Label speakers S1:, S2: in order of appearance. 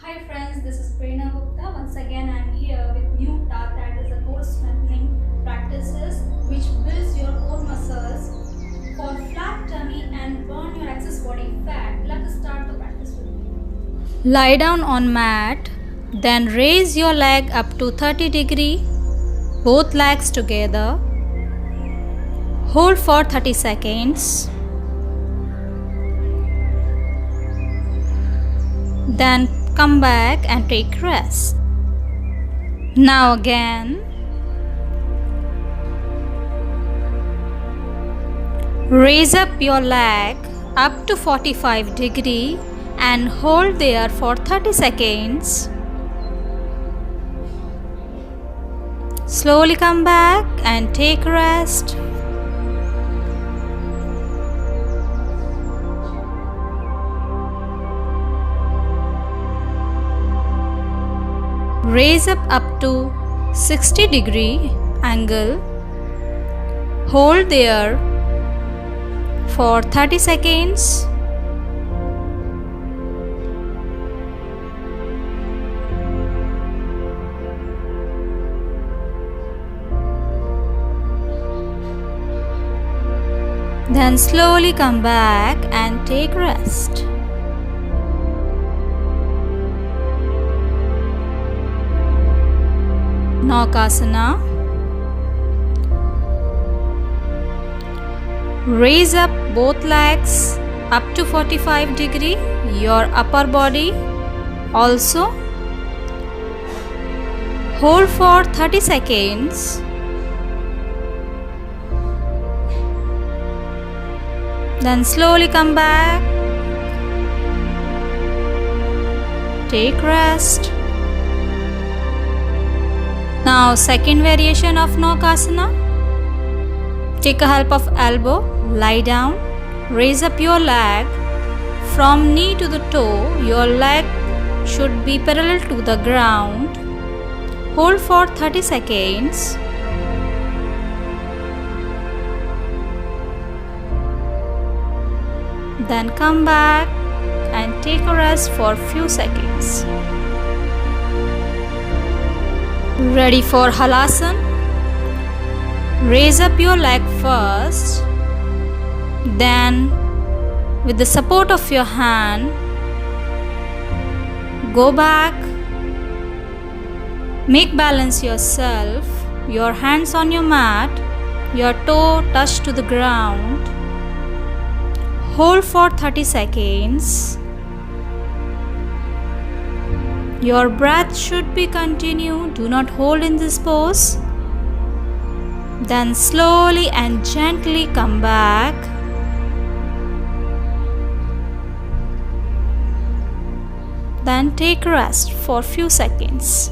S1: Hi friends, this is Prerna Gupta. Once again, I'm here with new task, that is a core strengthening practices which builds your core muscles for flat tummy and burn your excess body fat. Let's start the practice with me. Lie down on mat, then raise your leg up to 30 degree, both legs together. Hold for 30 seconds. Then come back and take rest. Now again. Raise up your leg up to 45 degree and hold there for 30 seconds. Slowly come back and take rest. Raise up to 60 degree angle. Hold there for 30 seconds. Then slowly come back and take rest. Naukasana. Raise up both legs up to 45 degree, your upper body also. Hold for 30 seconds. Then slowly come back. Take rest. Now second variation of Naukasana. Take a help of elbow, lie down, raise up your leg. From knee to the toe, your leg should be parallel to the ground. Hold for 30 seconds. Then come back and take a rest for few seconds. Ready for Halasana? Raise up your leg first, then with the support of your hand, go back, make balance yourself, your hands on your mat, your toe touch to the ground. Hold for 30 seconds. Your breath should be continued. Do not hold in this pose. Then slowly and gently come back. Then take rest for few seconds.